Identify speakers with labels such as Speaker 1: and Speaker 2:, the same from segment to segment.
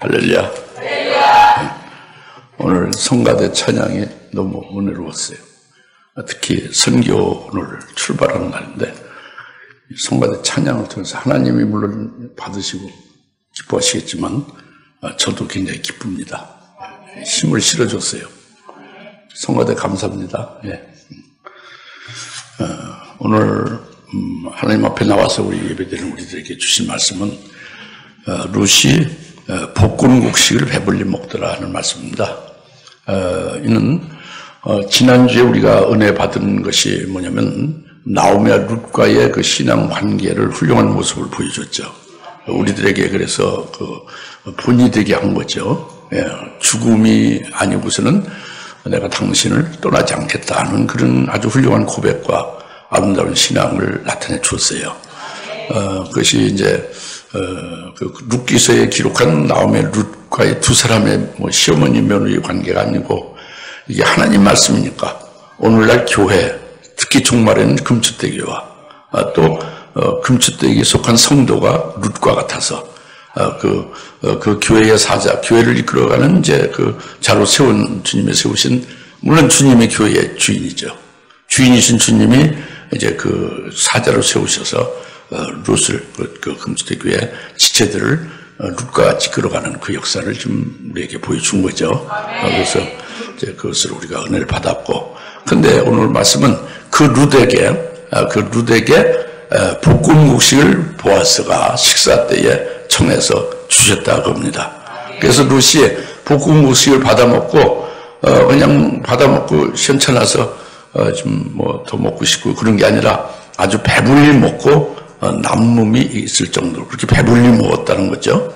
Speaker 1: 할렐루야. 오늘 성가대 찬양이 너무 은혜로웠어요. 특히 선교를 출발하는 날인데 성가대 찬양을 통해서 하나님이 물론 받으시고 기뻐하시겠지만 저도 굉장히 기쁩니다. 힘을 실어줬어요. 성가대 감사합니다. 예. 오늘 하나님 앞에 나와서 우리 예배드리는 우리들에게 주신 말씀은 룻이 볶음국식을 배불리 먹더라 하는 말씀입니다. 이는 지난주에 우리가 은혜 받은 것이 뭐냐면 나오미와 룻과의 그 신앙 관계를 훌륭한 모습을 보여줬죠. 우리들에게 그래서 그 본이 되게 한 거죠. 죽음이 아니고서는 내가 당신을 떠나지 않겠다 하는 그런 아주 훌륭한 고백과 아름다운 신앙을 나타내 주었어요. 그것이 이제 그 룻기서에 기록한 나오미 룻과의 두 사람의 뭐 시어머니 며느리 관계가 아니고 이게 하나님 말씀이니까 오늘날 교회, 특히 종말에는 금추대교와 또 금추대교에 속한 성도가 룻과 같아서 그 교회의 사자, 교회를 이끌어가는 이제 그 자로 세운 주님이 세우신, 물론 주님이 교회의 주인이죠. 주인이신 주님이 이제 그 사자로 세우셔서 룻을 그 금추대교회 지체들을 룻과 같이 끌어가는 그 역사를 좀 우리에게 보여준 거죠. 그래서 이제 그것을 우리가 은혜를 받았고, 근데 오늘 말씀은 그 룻에게 볶음국식을 보아스가 식사 때에 청해서 주셨다고 합니다. 그래서 룻이 볶음국식을 받아먹고 그냥 받아먹고 시원찮아서 좀 뭐 더 먹고 싶고 그런 게 아니라 아주 배불리 먹고 남음이 있을 정도로 그렇게 배불리 먹었다는 거죠.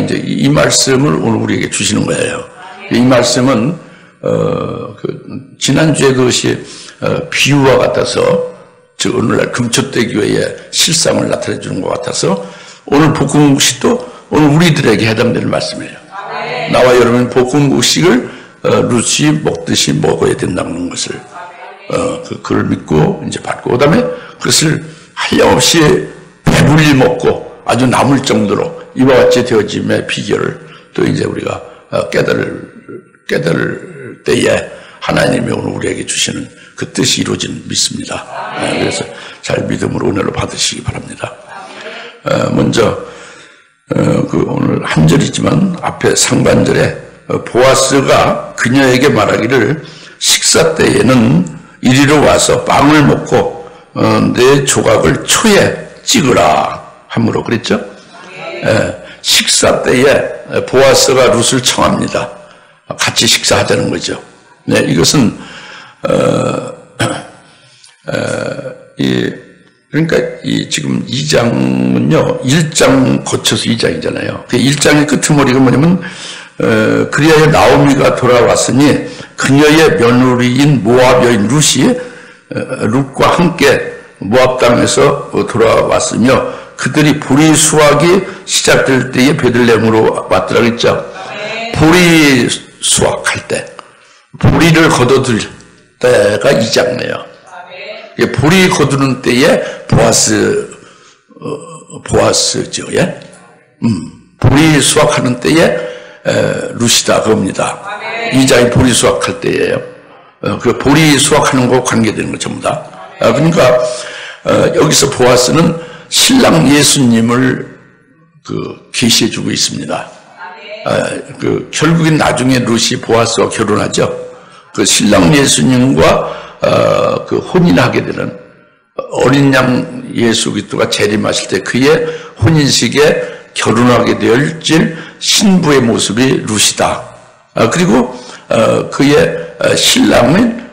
Speaker 1: 이제 이 말씀을 오늘 우리에게 주시는 거예요. 이 말씀은 지난주에 그것이 비유와 같아서, 즉 오늘날 금초대교회의 실상을 나타내 주는 것 같아서 오늘 볶음국식도 오늘 우리들에게 해당되는 말씀이에요. 나와 여러분 볶음국식을 룻이 먹듯이 먹어야 된다는 것을 그걸 믿고 이제 받고, 그다음에 그것을 한량없이 배불리 먹고 아주 남을 정도로 이와 같이 되어짐의 비결을 또 이제 우리가 깨달을 때에 하나님이 오늘 우리에게 주시는 그 뜻이 이루어진 믿습니다. 그래서 잘 믿음으로 은혜로 받으시기 바랍니다. 먼저 그 오늘 한 절이지만 앞에 상반절에 보아스가 그녀에게 말하기를 식사 때에는 이리로 와서 빵을 먹고 내 조각을 초에 찍으라 함으로 그랬죠. 식사 때에 보아스가 룻을 청합니다. 같이 식사하자는 거죠. 이것은 그러니까 이 지금 2장은요 1장 거쳐서 2장이잖아요. 그 1장의 끄트머리가 뭐냐면 그리하여 나오미가 돌아왔으니 그녀의 며느리인 모압 여인 룻이 룻과 함께 모압 땅에서 돌아왔으며 그들이 보리 수확이 시작될 때에 베들레헴으로 왔더라 그랬죠. 보리 수확할 때, 보리를 거둬들 때가 2장이에요. 보리 거두는 때에 보아스죠. 예? 보리 수확하는 때에 룻이다 그겁니다. 2장이 보리 수확할 때예요. 그 보리 수확하는 거 관계되는 거 전부 다. 그러니까 여기서 보아스는 신랑 예수님을 계시해 주고 있습니다. 결국엔 나중에 룻이 보아스와 결혼하죠. 그 신랑 예수님과 혼인하게 되는 어린 양 예수 그리스도가 재림하실 때 그의 혼인식에 결혼하게 될질 신부의 모습이 룻이다. 그리고 그의 신랑은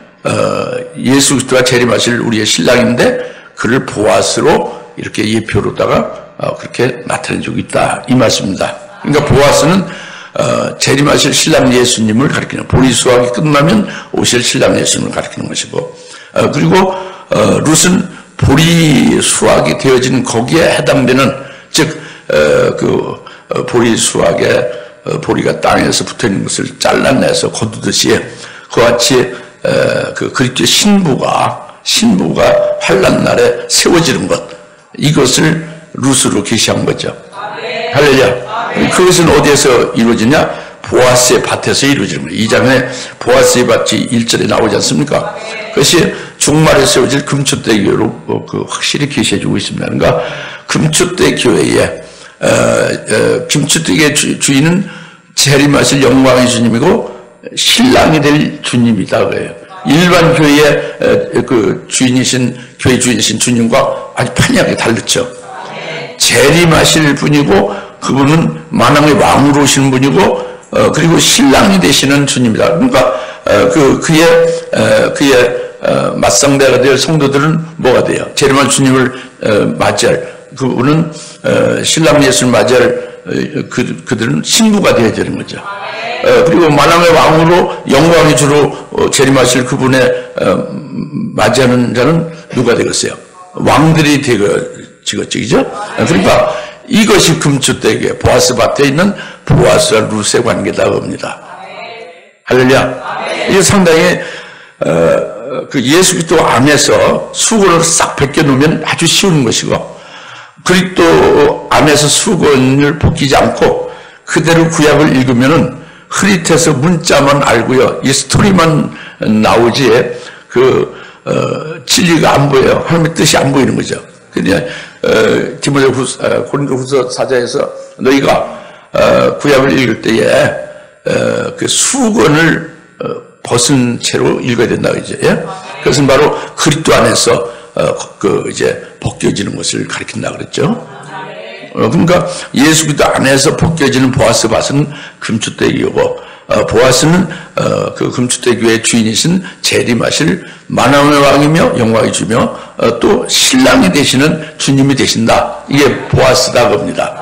Speaker 1: 예수 그리스도가 재림하실 우리의 신랑인데 그를 보아스로 이렇게 예표로다가 그렇게 나타내주고 있다 이 말씀입니다. 그러니까 보아스는 재림하실 신랑 예수님을 가리키는, 보리 수확이 끝나면 오실 신랑 예수님을 가리키는 것이고, 그리고 룻은 보리 수확이 되어지는 거기에 해당되는, 즉 보리 수확에 보리가 땅에서 붙어있는 것을 잘라내서 거두듯이 그와 같이 그리스도의 신부가 환난 날에 세워지는 것, 이것을 룻으로 계시한 거죠. 할렐루야. 그것은 어디에서 이루어지냐? 보아스의 밭에서 이루어지는 거예요. 2장에 보아스의 밭이 1절에 나오지 않습니까? 그것이 종말에 세워질 금초대 교회로 확실히 계시해주고 있습니다. 그러니까 금초대 교회에 금초대의 주인은 재림하실 영광의 주님이고 신랑이 될 주님이다 그래요. 일반 교회의 그 주인이신 교회 주인이신 주님과 아주 판이하게 다르죠. 재림하실 분이고 그분은 만왕의 왕으로 오시는 분이고 그리고 신랑이 되시는 주님이다. 그러니까 그의 맞상대가 될 성도들은 뭐가 돼요? 재림할 주님을 맞이할 그분은 신랑 예수를 맞이할 그들은 신부가 되어야 되는 거죠. 그리고 만왕의 왕으로 영광의 주로 재림하실 그분의 맞이하는 자는 누가 되겠어요? 왕들이 되겠죠, 그죠? 그러니까 이것이 금초대교회 보아스 밭에 있는 보아스와 룻의 관계다 봅니다. 할렐루야. 이게 상당히 그 예수 그리스도 안에서 수건을 싹 벗겨 놓으면 아주 쉬운 것이고 그리스도 안에서 수건을 벗기지 않고 그대로 구약을 읽으면은 흐릿해서 문자만 알고요. 이 스토리만 나오지 진리가 안 보여요. 하나님의 뜻이 안 보이는 거죠. 그냥 고린도후서 4장에서 너희가 구약을 읽을 때에 그 수건을 벗은 채로 읽어야 된다 그죠? 예? 그것은 바로 그리스도 안에서 이제 벗겨지는 것을 가리킨다 그랬죠. 그러니까 예수 그리스도 안에서 벗겨지는 보아스 밭은 금초대교고 보아스는 그 금초대교의 주인이신 재림하실 만왕의 왕이며 영광이 주며 또 신랑이 되시는 주님이 되신다. 이게 보아스다 겁니다.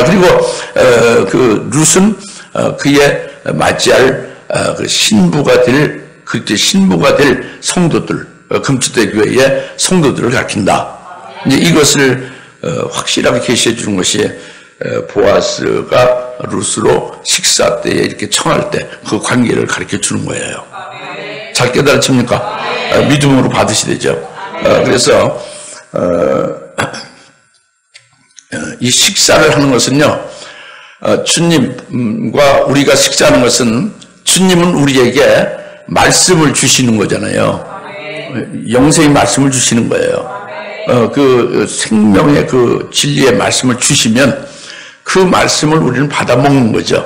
Speaker 1: 그리고 그 룻은 그의 맞이할 그 신부가 될 그리스도의 신부가 될 성도들 금초대교회의 성도들을 가리킨다. 이제 이것을 확실하게 계시해 주는 것이 보아스가 룻으로 식사 때에 이렇게 청할 때 그 관계를 가르쳐 주는 거예요. 잘 깨달으십니까? 믿음으로 받으셔야 되죠. 그래서 이 식사를 하는 것은요, 주님과 우리가 식사하는 것은 주님은 우리에게 말씀을 주시는 거잖아요. 영생의 말씀을 주시는 거예요. 그 생명의 그 진리의 말씀을 주시면 그 말씀을 우리는 받아 먹는 거죠.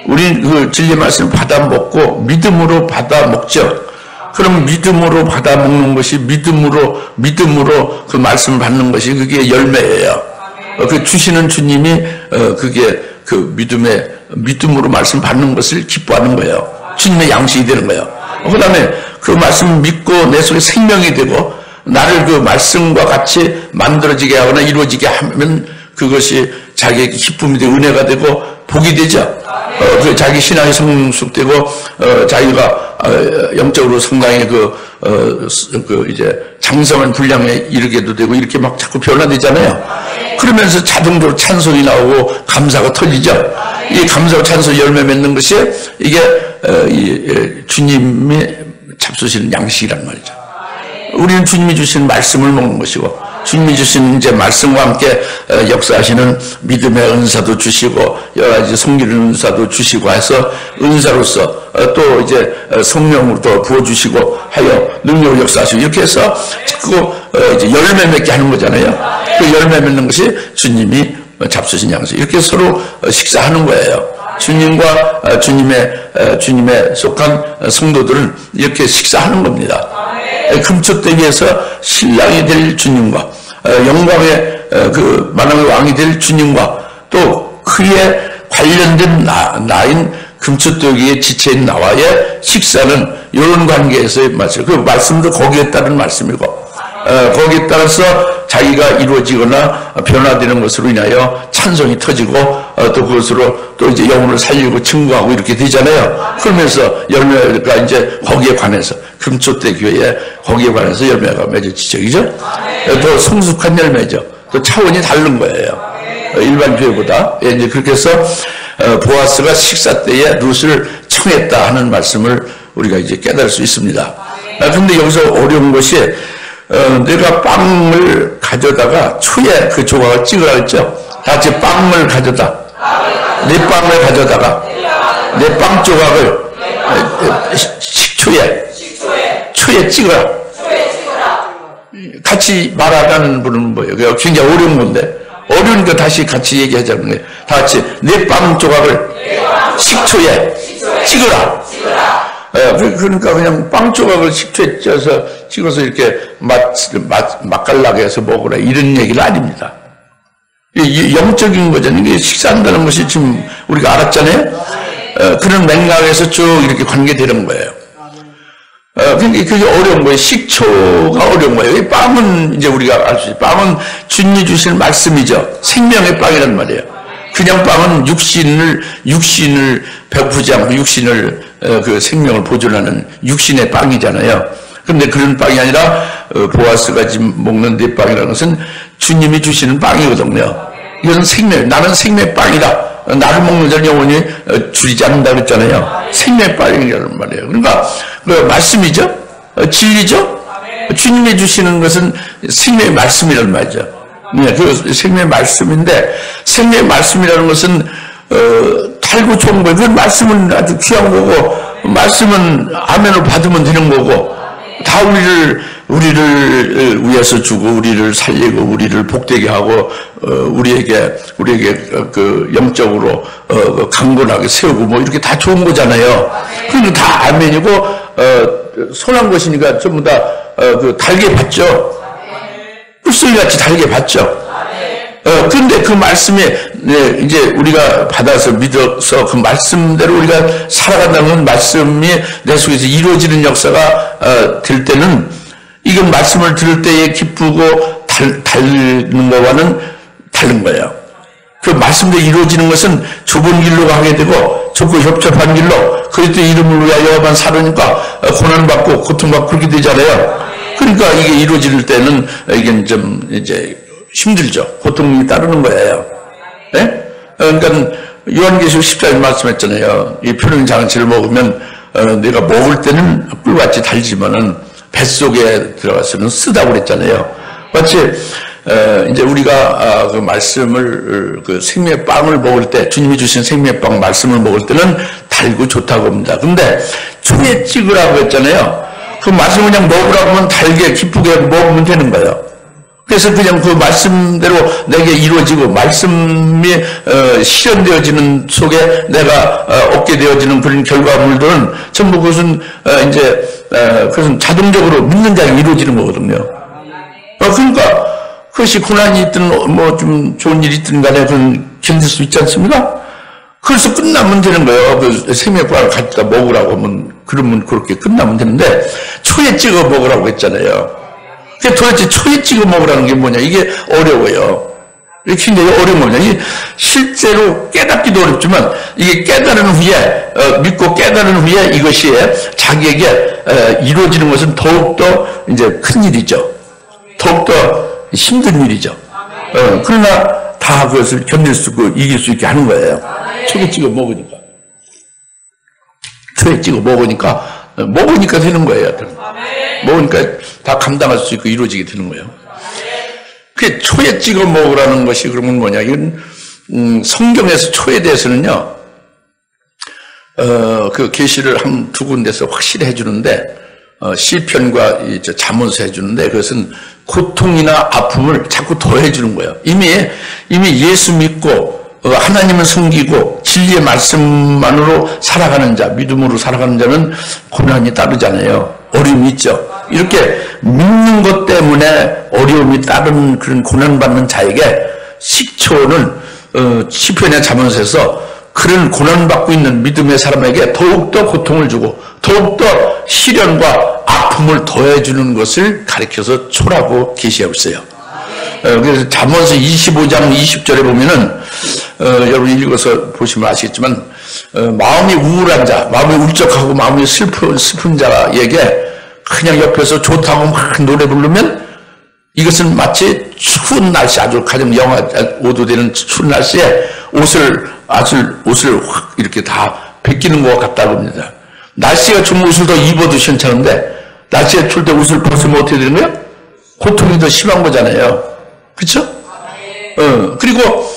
Speaker 1: 우리는 그 진리의 말씀을 받아 먹고 믿음으로 받아 먹죠. 그럼 믿음으로 받아 먹는 것이 믿음으로 그 말씀을 받는 것이 그게 열매예요. 그 주시는 주님이 그게 그 믿음으로 말씀 받는 것을 기뻐하는 거예요. 주님의 양식이 되는 거예요. 그 다음에 그 말씀을 믿고 내 속에 생명이 되고 나를 그 말씀과 같이 만들어지게 하거나 이루어지게 하면 그것이 자기에게 기쁨이 되고 은혜가 되고 복이 되죠. 그 자기 신앙이 성숙되고 자기가 영적으로 상당히 이제 장성한 분량에 이르게도 되고 이렇게 막 자꾸 변화되잖아요. 그러면서 자동적으로 찬송이 나오고 감사가 터지죠. 이 감사와 찬송 열매 맺는 것이 이게 주님이 잡수시는 양식이란 말이죠. 우리는 주님이 주시는 말씀을 먹는 것이고 주님이 주시는 이제 말씀과 함께 역사하시는 믿음의 은사도 주시고 여러 가지 섬기는 은사도 주시고 해서 은사로서 또 이제 성령으로 부어주시고 하여 능력을 역사하시고 이렇게 해서 자꾸 이제 열매 맺게 하는 거잖아요. 그 열매 맺는 것이 주님이 잡수신 양식. 이렇게 서로 식사하는 거예요. 주님과 주님의 속한 성도들은 이렇게 식사하는 겁니다. 금초대교에서 신랑이 될 주님과 영광의 그 만왕의 왕이 될 주님과 또 그에 관련된 나인 금초대교의 지체인 나와의 식사는 이런 관계에서의 말씀. 그 말씀도 거기에 따른 말씀이고 거기에 따라서 자기가 이루어지거나 변화되는 것으로 인하여 찬송이 터지고 또 그것으로 또 이제 영혼을 살리고 증거하고 이렇게 되잖아요. 그러면서 열매가 이제 거기에 관해서 금초대 교회에 거기에 관해서 열매가 맺어지죠. 그죠? 또 성숙한 열매죠. 또 차원이 다른 거예요. 일반 교회보다. 이제 그렇게 해서 보아스가 식사 때에 룻을 청했다 하는 말씀을 우리가 이제 깨달을 수 있습니다. 그런데 여기서 어려운 것이 내가 빵을 가져다가 초에 그 조각을 찍으라 했죠. 다 같이 빵을 가져다. 내 빵을 가져다가 내 빵 조각을 초에 찍어라. 같이 말하라는 분은 뭐예요? 굉장히 어려운 건데 어려우니까 다시 같이 얘기하자는 거예요. 다 같이 내 빵 조각을 식초에 찍어라. 그러니까 그냥 빵 조각을 식초에 찍어서 이렇게 맛깔나게 해서 먹으라 이런 얘기는 아닙니다. 영적인 거잖아요. 이게 식사한다는 것이 지금 우리가 알았잖아요. 그런 맥락에서 쭉 이렇게 관계되는 거예요. 그게 어려운 거예요. 식초가 어려운 거예요. 이 빵은 이제 우리가 알 수 있어요. 빵은 주님이 주신 말씀이죠. 생명의 빵이란 말이에요. 그냥 빵은 육신을 배고프지 않고 육신을 그 생명을 보존하는 육신의 빵이잖아요. 그런데 그런 빵이 아니라 보아스가 지금 먹는 내 빵이라는 것은 주님이 주시는 빵이거든요. 이것은 생명, 나는 생명의 빵이다. 나를 먹는 자는 영원히 줄이지 않는다 그랬잖아요. 생명의 빵이라는 말이에요. 그러니까 그 말씀이죠. 진리죠. 주님이 주시는 것은 생명의 말씀이라는 말이죠. 네, 그 생명의 말씀인데 생명의 말씀이라는 것은 달고 좋은 거예요. 그 말씀은 아주 귀한 거고 말씀은 아멘을 받으면 되는 거고 다 우리를 위해서 주고 우리를 살리고 우리를 복되게 하고 우리에게 그 영적으로 강건하게 세우고 뭐 이렇게 다 좋은 거잖아요. 그건 다 아멘이고 선한 것이니까 전부 다 그 달게 받죠. 뿔소리같이 달게 받죠. 그런데 그 말씀에 이제 우리가 받아서 믿어서 그 말씀대로 우리가 살아간다는 말씀이 내 속에서 이루어지는 역사가 될 때는 이건 말씀을 들을 때에 기쁘고 달는 것과는 다른 거예요. 그 말씀대로 이루어지는 것은 좁은 길로 가게 되고 좁고 협잡한 길로 그리스도 이름을 위하여만 살으니까 고난받고 고통받고 그렇게 되잖아요. 그러니까 이게 이루어질 때는 이게 좀 이제 힘들죠. 고통이 따르는 거예요. 네? 그러니까 요한계시록 10장에 말씀했잖아요. 이 표는 장치를 먹으면 내가 먹을 때는 꿀같이 달지만은 뱃속에 들어가서는 쓰다고 그랬잖아요. 마치 이제 우리가 그 말씀을 그 생명의 빵을 먹을 때 주님이 주신 생명의 빵 말씀을 먹을 때는 달고 좋다고 합니다. 근데 초에 찍으라고 했잖아요. 그 말씀을 그냥 먹으라고 하면 달게 기쁘게 먹으면 되는 거예요. 그래서 그냥 그 말씀대로 내게 이루어지고 말씀이 실현되어지는 속에 내가 얻게 되어지는 그런 결과물들은 전부 그것은 이제 그것은 자동적으로 믿는 자에게 이루어지는 거거든요. 그러니까 그것이 고난이 있든 뭐 좀 좋은 일이 있든 간에 그건 견딜 수 있지 않습니까? 그래서 끝나면 되는 거예요. 그 생명과를 갖다 먹으라고 하면 그러면 그렇게 끝나면 되는데 초에 찍어 먹으라고 했잖아요. 도대체 초에 찍어 먹으라는 게 뭐냐? 이게 어려워요. 이게 굉장히 어려운 거냐? 이게 실제로 깨닫기도 어렵지만 이게 깨달은 후에 믿고 깨달은 후에 이것이 자기에게 이루어지는 것은 더욱더 이제 큰 일이죠. 더욱더 힘든 일이죠. 그러나 다 그것을 견딜 수 있고 이길 수 있게 하는 거예요. 초에 찍어 먹으니까. 초에 찍어 먹으니까 되는 거예요. 먹으니까 다 감당할 수 있고 이루어지게 되는 거예요. 그 초에 찍어 먹으라는 것이 그러면 뭐냐? 이건 성경에서 초에 대해서는요. 그 계시를 한 두 군데서 확실히 해주는데 시편과 잠언서 해주는데 그것은 고통이나 아픔을 자꾸 더해주는 거예요. 이미 예수 믿고 하나님을 섬기고 진리의 말씀만으로 살아가는 자, 믿음으로 살아가는 자는 고난이 따르잖아요. 어려움이 있죠. 이렇게 믿는 것 때문에 어려움이 따른 그런 고난받는 자에게 식초는 시편의 잠언서에서 그런 고난받고 있는 믿음의 사람에게 더욱더 고통을 주고 더욱더 시련과 아픔을 더해주는 것을 가리켜서 초라고 계시하고 있어요. 그래서 잠언서 25장 20절에 보면은 여러분 읽어서 보시면 아시겠지만 마음이 우울한 자, 마음이 울적하고 마음이 슬픈 자에게 그냥 옆에서 좋다고 막 노래 부르면 이것은 마치 추운 날씨, 아주 가령 영하 5도 되는 추운 날씨에 옷을 확 이렇게 다 벗기는 것 같다고 합니다. 날씨가 좋은 옷을 더 입어도 괜찮은데 날씨가 추울 때 옷을 벗으면 어떻게 되는 거예요? 고통이 더 심한 거잖아요. 그렇죠? 그리고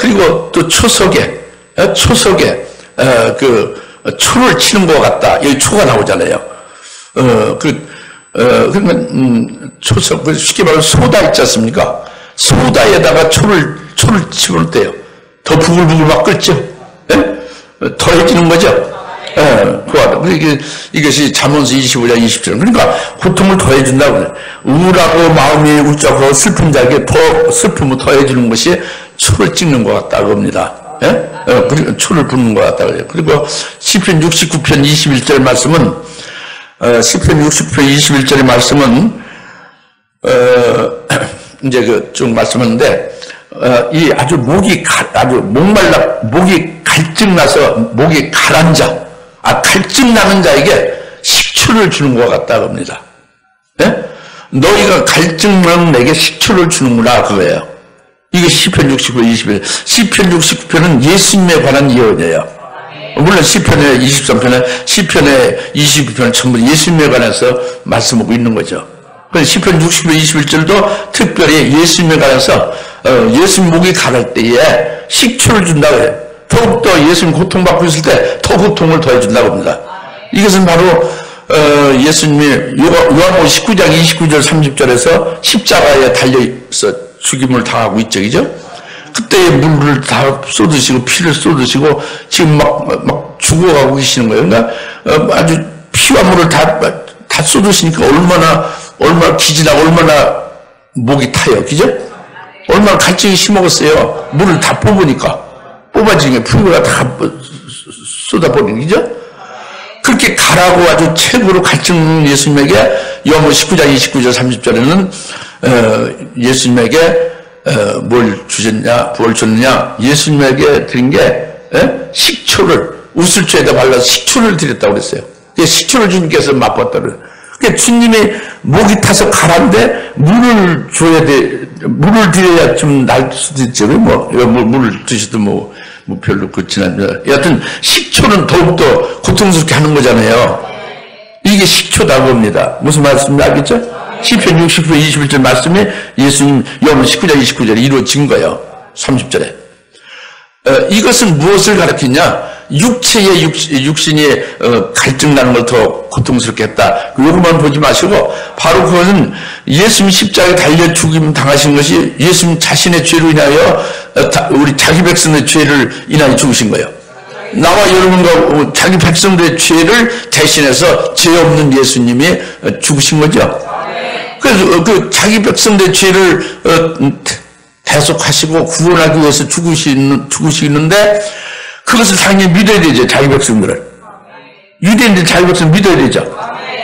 Speaker 1: 그리고 또 초석에 그 초를 치는 것 같다. 여기 초가 나오잖아요. 그러니까 초석, 쉽게 말하면 소다 있지 않습니까? 소다에다가 초를 집어넣을 때요. 더 부글부글 막 끓죠. 예? 더해지는 거죠. 예, 이것이 잠언서 25장 20절. 그러니까 고통을 더해준다고 그래요. 우울하고 마음이 울적하고 슬픈 자에게 더 슬픔을 더해주는 것이 초를 찍는 것 같다 그럽니다. 예? 그리고 초를 붓는 것 같다 그래요. 그리고 시편 69편 21절 말씀은 시편 69편 21절의 말씀은 이제 쭉 말씀하는데 이 아주 아주 목이 갈증나서 목이 가라앉아 갈증나는 자에게 식초를 주는 것 같다 그럽니다. 예? 너희가 갈증나는 내게 식초를 주는구나 그거예요. 이게 시편 69편 21. 시편 69편은 예수님에 관한 예언이에요. 물론 시편의 23편에 시편의 22편은 전부 예수님에 관해서 말씀하고 있는 거죠. 그래서 시편 60편 21절도 특별히 예수님에 관해서 예수님 목이 가랄 때에 식초를 준다고 해요. 더욱더 예수님 고통받고 있을 때 더 고통을 더해준다고 합니다. 이것은 바로 예수님이 요한복음 19장 29절 30절에서 십자가에 달려서 죽임을 당하고 있죠. 그죠? 그때 물을 다 쏟으시고 피를 쏟으시고 지금 막 죽어가고 계시는 거예요. 그러니까 아주 피와 물을 다 쏟으시니까 얼마나 기진하고 얼마나 목이 타요. 그죠? 얼마나 갈증이 심어갔어요. 물을 다 뽑아지니까 피부가 다 쏟아버리는 거죠? 그렇게 가라고 아주 최고로 갈증 예수님에게 요한복음 19장 29절 30절에는 예수님에게 뭘 줬느냐? 예수님에게 드린 게 식초를 우슬초에다 발라서 식초를 드렸다고 그랬어요. 식초를 주님께서 맛봤다고. 그러니까 주님이 목이 타서 가라는데 물을 물을 드려야 좀 날 수도 있죠. 물을 드셔도 별로 그렇진 않죠. 여하튼 식초는 더욱더 고통스럽게 하는 거잖아요. 이게 식초다 봅니다. 무슨 말씀인지 알겠죠? 시편 60편 21절 말씀이 예수님 요한복음 19장 29절에 이루어진 거예요. 30절에. 이것은 무엇을 가르치냐? 육신이 갈증나는 걸 더 고통스럽게 했다. 요것만 보지 마시고 바로 그것은 예수님 십자가에 달려 죽임 당하신 것이 예수님 자신의 죄로 인하여 우리 자기 백성의 죄를 인하여 죽으신 거예요. 나와 여러분과 자기 백성들의 죄를 대신해서 죄 없는 예수님이 죽으신 거죠. 그래서 그 자기 백성들의 죄를 대속하시고 구원하기 위해서 죽으시는데 그것을 당연히 믿어야 되죠. 자기 백성들을. 유대인들 자기 백성을 믿어야 되죠.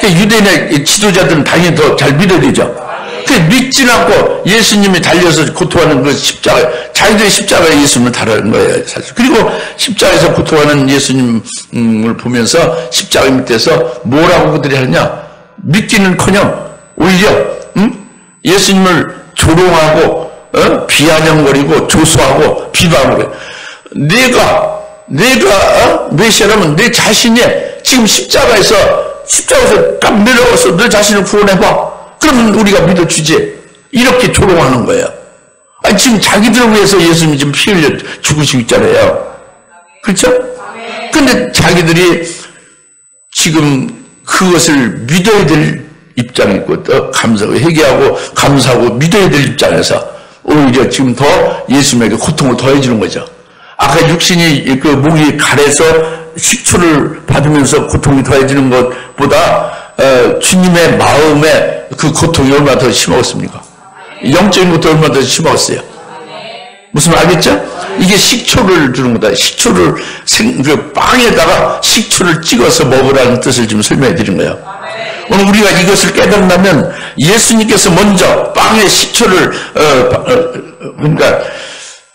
Speaker 1: 유대인의 지도자들은 당연히 더 잘 믿어야 되죠. 믿지는 않고 예수님이 달려서 고통하는 그 십자가, 자기들의 십자가에 예수님을 다루는 거예요, 사실. 그리고 십자가에서 고통하는 예수님을 보면서 십자가 밑에서 뭐라고 그들이 하느냐? 믿기는커녕 오히려 예수님을 조롱하고 비아냥거리고 조소하고 비방하고 내가 메시아라면 내 자신이 지금 십자가에서 딱 내려와서 너 자신을 구원해봐. 그러면 우리가 믿어주지. 이렇게 조롱하는 거예요. 아니, 지금 자기들을 위해서 예수님이 지금 피 흘려 죽으시고 있잖아요. 그렇죠? 근데 자기들이 지금 그것을 믿어야 될 입장이고 또 회개하고 감사하고 믿어야 될 입장에서 오히려 지금 더 예수님에게 고통을 더해주는 거죠. 아까 육신이 그 목이 가래서 식초를 받으면서 고통이 더해지는 것보다 주님의 마음에 그 고통이 얼마나 더 심하겠습니까? 영적인 것도 얼마나 더 심하겠어요. 무슨 말 알겠죠? 이게 식초를 주는 거다. 식초를 그 빵에다가 식초를 찍어서 먹으라는 뜻을 지금 설명해 드린 거예요. 오늘 우리가 이것을 깨닫는다면 예수님께서 먼저 빵에 식초를 그러니까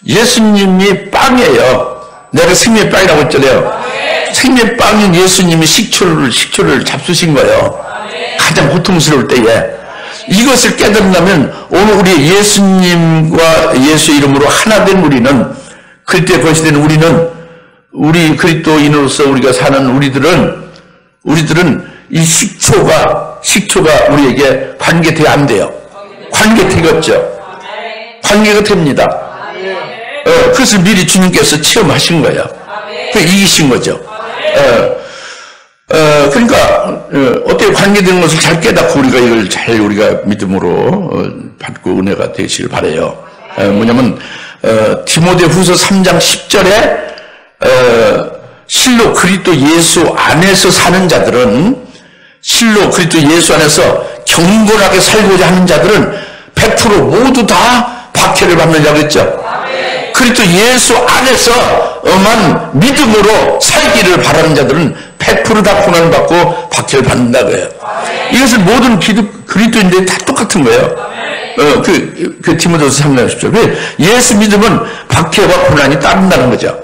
Speaker 1: 예수님이 빵이에요. 내가 생명의 빵이라고 했잖아요. 생명의 빵인 예수님이 식초를 잡수신 거예요. 가장 고통스러울 때에. 이것을 깨닫는다면 오늘 우리 예수님과 예수의 이름으로 하나 된 우리는, 그때 거시된 우리는, 우리 그리스도인으로서 우리가 사는 우리들은 이 식초가 우리에게 관계돼야 안 돼요. 관계되겠죠. 관계가 됩니다. 그것을 미리 주님께서 체험하신 거예요. 그 이기신 거죠. 그러니까 어떻게 관계되는 것을 잘 깨닫고 우리가 이걸 잘 우리가 믿음으로 받고 은혜가 되시길 바라요. 뭐냐면 디모데후서 3장 10절에 실로 그리스도 예수 안에서 사는 자들은, 실로 그리스도 예수 안에서 경건하게 살고자 하는 자들은 100% 모두 다 박해를 받느냐고 했죠. 그리스도 예수 안에서만 믿음으로 살기를 바라는 자들은 100% 다 고난받고 박해를 받는다고 해요. 이것을 모든 그리스도인들이 다 똑같은 거예요. 그 디모데후서 3장 10절. 예수 믿음은 박해와 고난이 따른다는 거죠.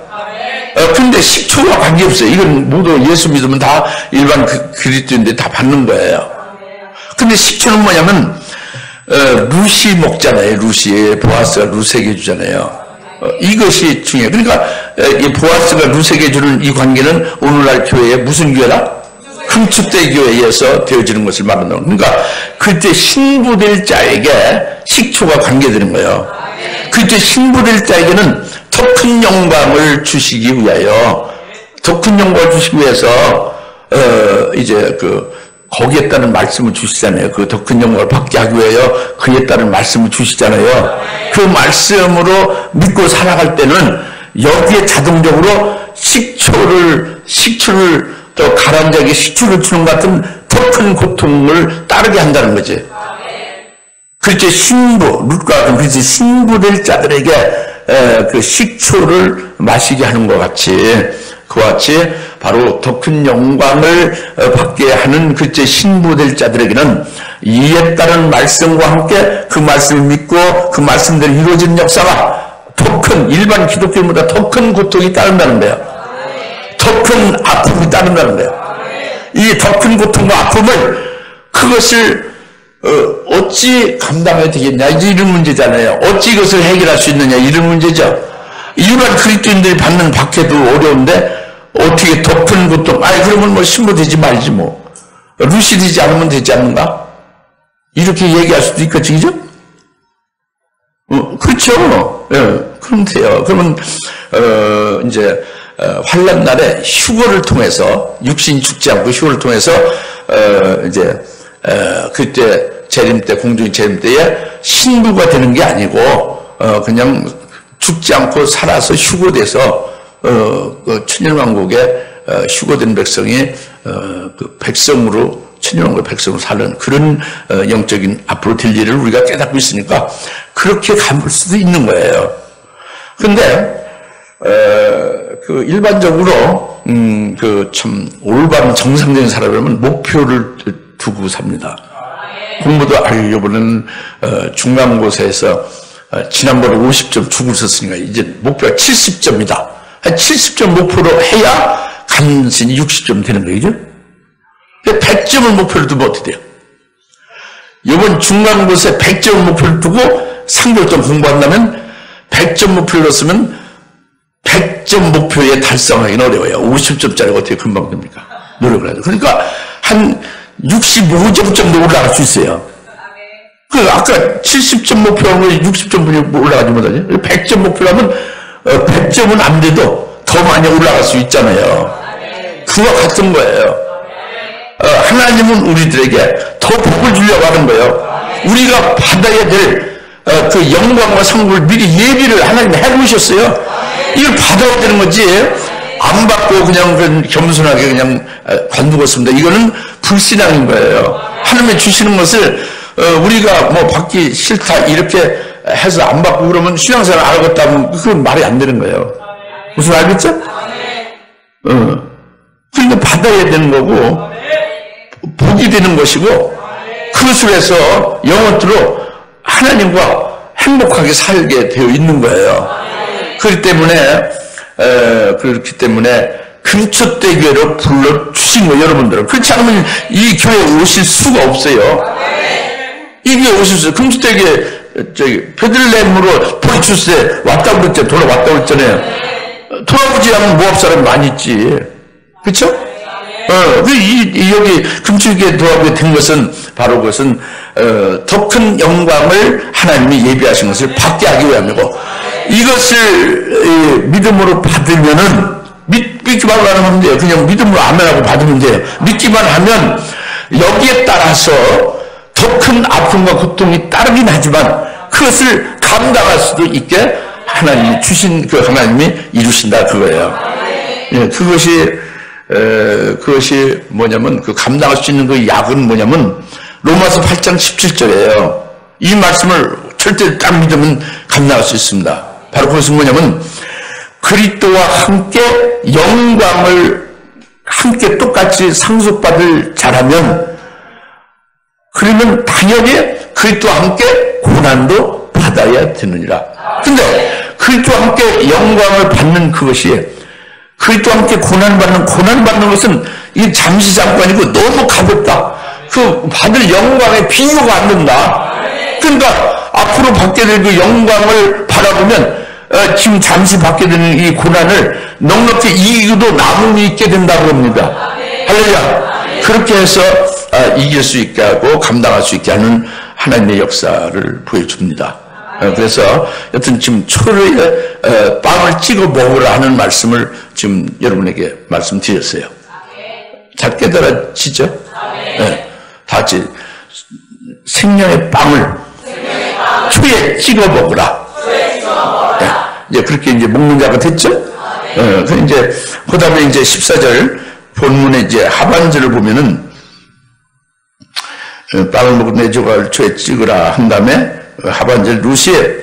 Speaker 1: 근데 식초와 관계없어요. 이건 모두 예수 믿으면 다 일반 그리스도인들이 다 받는 거예요. 근데 식초는 뭐냐면 루시 먹잖아요. 루시 보아스가 루세게 주잖아요. 이것이 중요해요. 그러니까 이 보아스가 루세게 주는 이 관계는 오늘날 교회의 무슨 교회라? 금축대 교회에서 되어지는 것을 말하는 거예요. 그러니까 그때 신부될 자에게 식초가 관계되는 거예요. 그때 신부될 자에게는 더 큰 영광을 주시기 위하여, 더 큰 영광을 주시기 위해서 이제 거기에 따른 말씀을 주시잖아요. 그 더 큰 영광을 받게 하기 위하여 그에 따른 말씀을 주시잖아요. 그 말씀으로 믿고 살아갈 때는 여기에 자동적으로 식초를 더 가라앉게 식초를 주는 것 같은 더 큰 고통을 따르게 한다는 거지. 그렇지, 룻과 같은 그렇지 신부될 자들에게 그 식초를 마시게 하는 것 같이, 그와 같이 바로 더 큰 영광을 받게 하는 그때 신부될 자들에게는 이에 따른 말씀과 함께 그 말씀을 믿고 그 말씀대로 이루어지는 역사가 더 큰, 일반 기독교인보다 더 큰 고통이 따른다는 거예요. 더 큰 아픔이 따른다는 거예요. 이 더 큰 고통과 아픔을, 그것을 어찌 감당해야 되겠냐, 이런 문제잖아요. 어찌 이것을 해결할 수 있느냐, 이런 문제죠. 일반 그리스도인들이 받는 박해도 어려운데 어떻게 더 큰 고통, 그러면 뭐 신부 되지 말지 뭐, 루시 되지 않으면 되지 않는가, 이렇게 얘기할 수도 있겠지, 그죠? 그렇죠. 그럼 돼요. 그러면 이제 환난 날에 휴거를 통해서, 육신이 죽지 않고 휴거를 통해서 이제 그때 재림 때, 공중의 재림 때에 신부가 되는 게 아니고 그냥 죽지 않고 살아서 휴거돼서 그 천년왕국에 휴거된 백성이 그 백성으로, 천년왕국의 백성으로 사는 그런 영적인 앞으로 될 일을 우리가 깨닫고 있으니까 그렇게 가볼 수도 있는 거예요. 근데 그 일반적으로 그 참 올바른 정상적인 사람이라면 목표를 두고 삽니다. 공부도 이번에는 중간고사에서 지난번에 50점 주고 있었으니까 이제 목표가 70점이다. 한 70점 목표로 해야 간신히 60점 되는 거죠. 100점을 목표로 두면 어떻게 돼요? 이번 중간고사에 100점을 목표를 두고 상별점 공부한다면 100점 목표를 넣었으면 100점 목표에 달성하기는 어려워요. 50점짜리가 어떻게 금방 됩니까? 노력을 해야죠. 그러니까 한 65점 정도 올라갈 수 있어요. 아까 70점 목표하면 60점 올라가지 못하죠. 100점 목표라면 100점은 안 돼도 더 많이 올라갈 수 있잖아요. 그와 같은 거예요. 하나님은 우리들에게 더 복을 주려고 하는 거예요. 우리가 받아야 될 그 영광과 상급을 미리 예비를 하나님이 해놓으셨어요. 이걸 받아야 되는 거지. 안 받고 그냥 겸손하게 그냥 관두었습니다. 이거는 불신앙인 거예요. 하나님이 주시는 것을 우리가 뭐 받기 싫다 이렇게 해서 안 받고 그러면 신앙생활 안 하겠다 하면 그건 말이 안 되는 거예요. 무슨 알겠죠? 그러니까 받아야 되는 거고 복이 되는 것이고 그것을 해서 영원토록 하나님과 행복하게 살게 되어 있는 거예요. 그렇기 때문에 금초대교회로 불러주신 거예요, 여러분들은. 그렇지 않으면 이 교회에 오실 수가 없어요. 이 교회에 오실 수 없어요. 금초대교회, 베들레헴으로 보리출세 왔다고 그랬잖아요. 돌아왔다고 그랬잖아요. 돌아오지 않으면 모압 사람이 많이 있지. 그쵸? 여기 금초대교회 돌아오게 된 것은, 바로 그것은, 더 큰 영광을 하나님이 예비하신 것을 받게 하기 위함이고, 이것을 믿음으로 받으면은 믿기만 하면 돼요. 그냥 믿음으로 아멘하고 받으면 돼요. 믿기만 하면 여기에 따라서 더 큰 아픔과 고통이 따르긴 하지만 그것을 감당할 수도 있게 하나님이 주신 그 하나님이 이루신다 그거예요. 예, 그것이 뭐냐면 그 감당할 수 있는 그 약은 뭐냐면 로마서 8장 17절이에요. 이 말씀을 절대 딱 믿으면 감당할 수 있습니다. 바로 그것은 뭐냐면 그리스도와 함께 영광을 함께 똑같이 상속받을 자라면 그러면 당연히 그리스도와 함께 고난도 받아야 되느니라. 근데 그리스도와 함께 영광을 받는 그것이 그리스도와 함께 고난 받는 것은 이 잠시 잠깐이고 너무 가볍다. 그 받을 영광에 비교가 안 된다. 그러니까 앞으로 받게 될 그 영광을 바라보면 지금 잠시 받게 되는 이 고난을 넉넉히 이기고도 남음이 있게 된다고 합니다. 할렐루야. 그렇게 해서 이길 수 있게 하고 감당할 수 있게 하는 하나님의 역사를 보여줍니다. 그래서 여튼 지금 초로에 빵을 찍어 먹으라 하는 말씀을 지금 여러분에게 말씀드렸어요. 잘 깨달아지죠? 네. 다 같이 생명의 빵을 초에 찍어 먹으라. 네. 이제 그렇게 이제 먹는 자가 됐죠? 그 이제 그다음에 이제 14절 본문의 이제 하반절을 보면은 빵을 먹고 내 조각을 초에 찍으라 한 다음에 하반절 루시의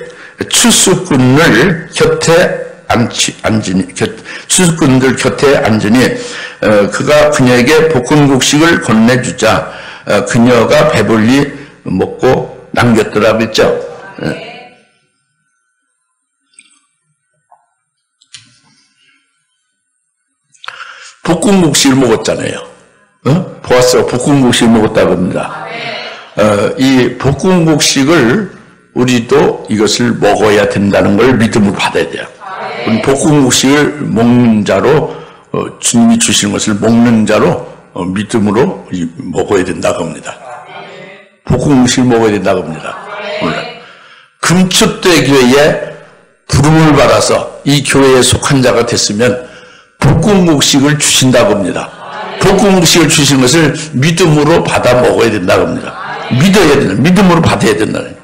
Speaker 1: 추수꾼을 곁에 앉으니 추수꾼들 곁에 앉으니 그가 그녀에게 볶음국식을 건네주자 그녀가 배불리 먹고 남겼더라 그랬죠. 볶음국식을 먹었잖아요. 보아스가 볶음국식을 먹었다고 합니다. 이 볶음국식을 우리도 이것을 먹어야 된다는 걸 믿음으로 받아야 돼요. 우리 볶음국식을 먹는 자로 주님이 주시는 것을 먹는 자로 믿음으로 먹어야 된다고 합니다. 볶음국식을 먹어야 된다고 합니다. 금초대 교회에 부름을 받아서 이 교회에 속한 자가 됐으면 볶음국식을 주신다고 합니다. 볶음국식을 주신 것을 믿음으로 받아 먹어야 된다고 합니다. 믿어야 된다. 믿음으로 받아야 된다는 거예요.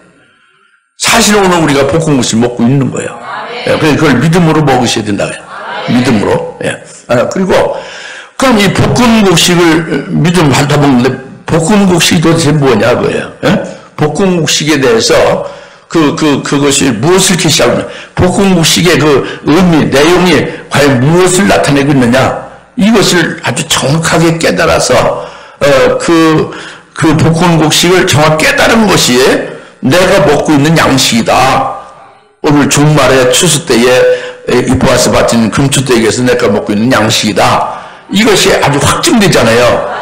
Speaker 1: 사실 오늘 우리가 볶음국식 먹고 있는 거예요. 그래서 그걸 믿음으로 먹으셔야 된다고 해요. 믿음으로. 그리고 그럼 이 볶음국식을 믿음 받아 먹는데 볶음국식이 도대체 뭐냐 그거예요. 볶음국식에 대해서 그것이 무엇을 게시하면 볶음국식의 그 의미, 내용이 과연 무엇을 나타내고 있느냐 이것을 아주 정확하게 깨달아서 그 볶음국식을 정확히 깨달은 것이 내가 먹고 있는 양식이다. 오늘 종말의 추수 때에 이 보아스 바치는 금추대기에서 내가 먹고 있는 양식이다. 이것이 아주 확증되잖아요.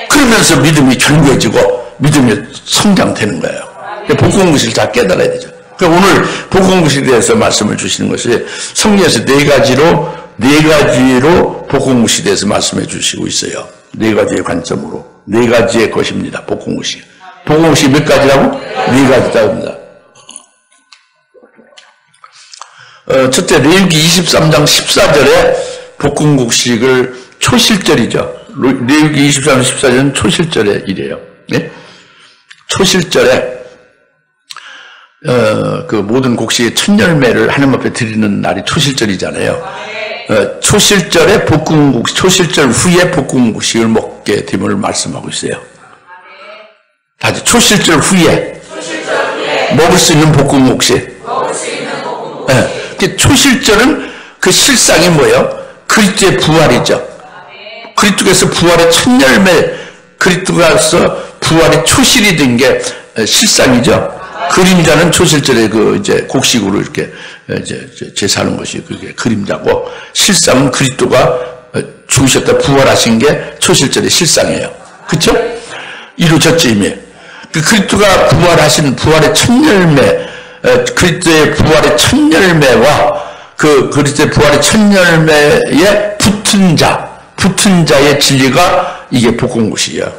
Speaker 1: 그러면서 믿음이 견고해지고 믿음이 성장되는 거예요. 볶음국식을 잘 깨달아야 되죠. 그러니까 오늘 볶음국식에 대해서 말씀을 주시는 것이 성경에서 네 가지로 볶음국식에 대해서 말씀해 주시고 있어요. 네 가지의 관점으로. 네 가지의 것입니다. 볶음국식. 볶음국식이 몇 가지라고? 네 가지라고 합니다. 첫째, 레위기 23장 14절에 볶음국식을 초실절이죠. 레위기 23장 14절은 초실절의 일이에요. 네? 초실절에 그 모든 곡식의 첫 열매를 하나님 앞에 드리는 날이 초실절이잖아요. 초실절에 볶음국식, 초실절 후에 볶음국식을 먹게 됨을 말씀하고 있어요. 다시 초실절 후에 먹을 수 있는 볶음국식. 초실절은 그 실상이 뭐예요? 그리스도의 부활이죠. 그리스도께서 부활의 첫 열매, 그리스도께서 부활의 초실이 된 게 실상이죠. 그림자는 초실절에 이제 곡식으로 이렇게 이제 제사하는 것이 그게 그림자고, 실상은 그리스도가 죽으셨다 부활하신 게 초실절의 실상이에요. 그렇죠? 이루어졌죠 이미. 그리스도가 부활하신 부활의 첫 열매, 그리스도의 부활의 첫 열매와 그 그리스도의 부활의 첫 열매에 붙은 자의 진리가 이게 볶음국식이에요.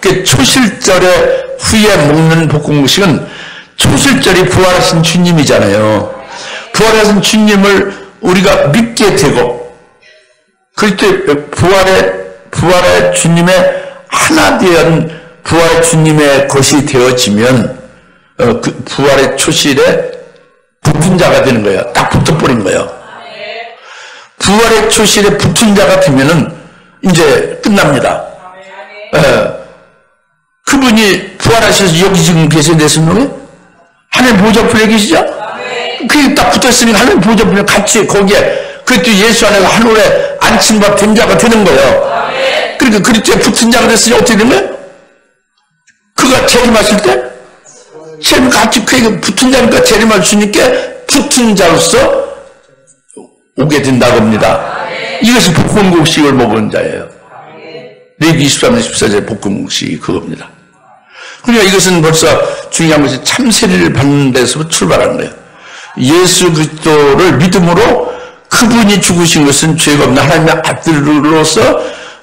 Speaker 1: 그 초실절에 후에 먹는 볶음국식은 초실절이 부활하신 주님이잖아요. 부활하신 주님을 우리가 믿게 되고, 그럴 때 부활의 주님의 하나 된 부활의 주님의 것이 되어지면 그 부활의 초실에 붙은 자가 되는 거예요. 딱 붙어버린 거예요. 부활의 초실에 붙은 자가 되면은 이제 끝납니다. 그분이 부활하셔서 여기 지금 계신데서는 하나님 보좌 앞에 계시죠? 그게 딱 붙어있으니까 하나님 보좌 앞에 같이 거기에 그리스도 예수 안에서 하늘에 안침과 된 자가 되는 거예요. 그러니까 그리스도에 붙은 자가 됐으니 어떻게 된 거예요? 그가 재림하실 때 같이 그에게 붙은 자니까 재림할 주님께 붙은 자로서 오게 된다고 합니다. 이것이 복음곡식을 먹은 자예요. 레위기 23년 14절 복음곡식이 그겁니다. 그러니까 이것은 벌써 중요한 것이 참세리를 받는 데서 출발하는 거예요. 예수 그리스도를 믿음으로 그분이 죽으신 것은 죄가 없는 하나님의 아들로서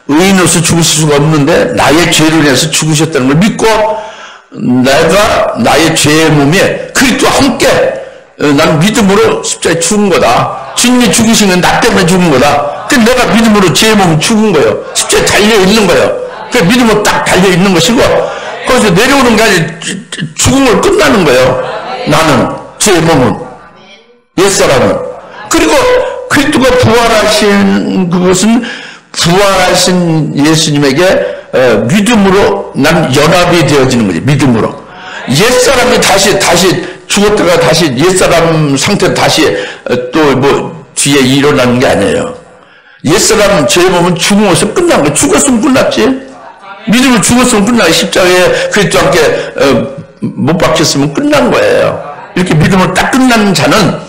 Speaker 1: 의인으로서 죽으실 수가 없는데 나의 죄를 인해서 죽으셨다는 걸 믿고 내가 나의 죄의 몸에 그리스도와 함께 난 믿음으로 십자가에 죽은 거다. 주님이 죽으신 건 나 때문에 죽은 거다. 그 내가 믿음으로 죄의 몸을 죽은 거예요. 십자가에 달려있는 거예요. 그 믿음으로 딱 달려있는 것이고 거기서 내려오는 게 아니라 죽음을 끝나는 거예요. 나는 죄의 몸은 옛사람은. 그리고 그리스도가 부활하신 그것은 부활하신 예수님에게 믿음으로 난 연합이 되어지는 거지. 믿음으로 옛사람이 다시 죽었다가 다시 옛사람 상태로 다시 또 뭐 뒤에 일어나는 게 아니에요. 옛사람 죄의 몸은 죽음으로서 끝난 거예요. 죽었으면 끝났지. 믿음으로 죽었으면 끝나요. 십자가에 그리스도와 함께 못 박혔으면 끝난 거예요. 이렇게 믿음으로 딱 끝난 자는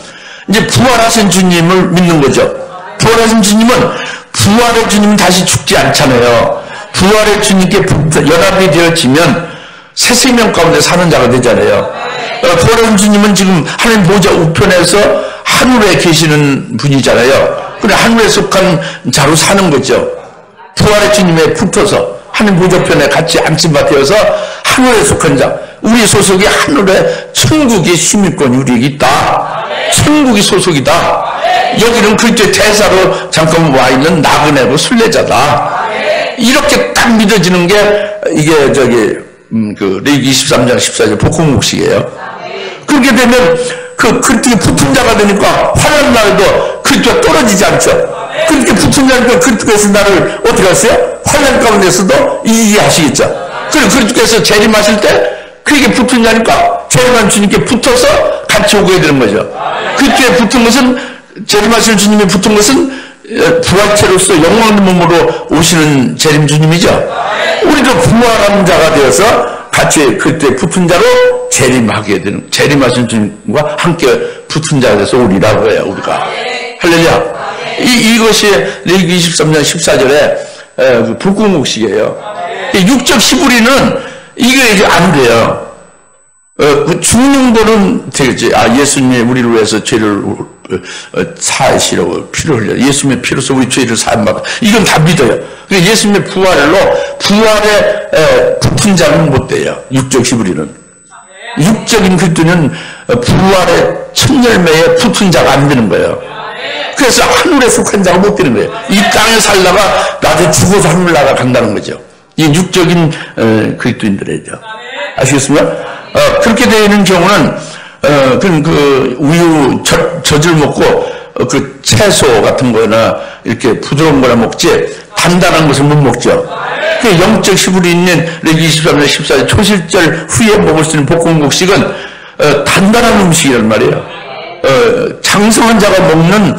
Speaker 1: 이제 부활하신 주님을 믿는 거죠. 부활하신 주님은 부활의 주님은 다시 죽지 않잖아요. 부활의 주님께 연합이 되어지면 새 생명 가운데 사는 자가 되잖아요. 부활하신 주님은 지금 하나님 보좌 우편에서 하늘에 계시는 분이잖아요. 그래 하늘에 속한 자로 사는 거죠. 부활의 주님에 붙어서 하나님 보좌 우편에 같이 안침바 되어서 하늘에 속한 자. 우리 소속이 하늘에 천국의 시민권이 우리에게 있다. 천국이 소속이다. 여기는 그리스도의 대사로 잠깐 와 있는 나그네고 순례자다. 이렇게 딱 믿어지는 게 이게 그 레위기 23장 14절 복음곡식이에요. 그렇게 되면 그 그리스도에 붙은 자가 되니까 환난 날에도 그리스도가 떨어지지 않죠. 그렇게 붙은 자니까 그리스도께서 나를 어떻게 하세요? 환난 가운데서도 이기게 하시겠죠. 그리고 그리스도께서 재림하실 때 그에게 붙은 자니까 재림한 주님께 붙어서 같이 오게 되는 거죠. 그리스도에 붙은 것은 재림하실 주님이 붙은 것은 부활체로서 영광의 몸으로 오시는 재림 주님이죠. 우리도 부활한 자가 되어서 같이 그때 붙은 자로 재림하게 되는, 재림하신 주님과 함께 붙은 자가 돼서 우리라고 해요. 우리가 할렐루야. 이것이 레위기 23장 14절에 복음곡식이에요. 육적 시부리는 이게 이제 안 돼요. 죽는 거는 되겠지. 예수님이 우리를 위해서 죄를 사하시려고 피를 흘려. 예수님의 피로서 우리 죄를 사함받고. 이건 다 믿어요. 그러니까 예수님의 부활에 붙은 자는 못 돼요. 육적 시부리는. 육적인 그리스도는 부활의 첫 열매에 붙은 자가 안 되는 거예요. 그래서 하늘에 속한 자가 못 되는 거예요. 이 땅에 살다가 나중에 죽어서 하늘 나간다는 거죠. 이 육적인 그리스도인들이죠. 아시겠습니까? 그렇게 되는 경우는 그 우유 젖을 먹고 그 채소 같은 거나 이렇게 부드러운 거나 먹지 단단한 것을 못 먹죠. 그 영적 시불이 있는 레위기 23년 14절 초실절 후에 먹을 수 있는 복음곡식은 단단한 음식이란 말이에요. 장성한 자가 먹는